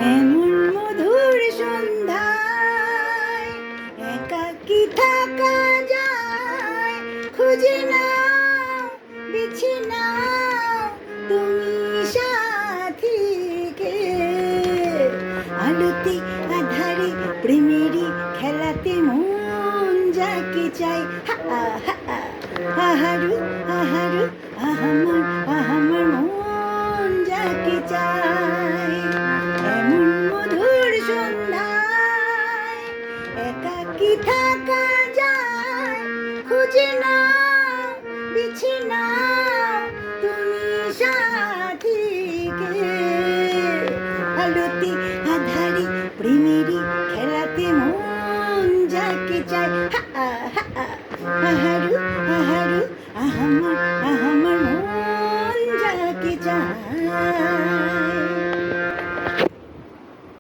এমন মধুর সন্ধ্যায় একাকী থাকা যায়, খুঁজে নাও বেছে নাও তুমি সাথীকে। আলোতে আধারে প্রেমেরই খেলাতে মন যাকে চাই, আহারু আহারু আহামর আহামর মন যাকে চাই। এমন মধুর সন্ধ্যায় একাকী থাকা যায়, খুঁজে নাও বেছে নাও তুমি সাথীকে। আলোতে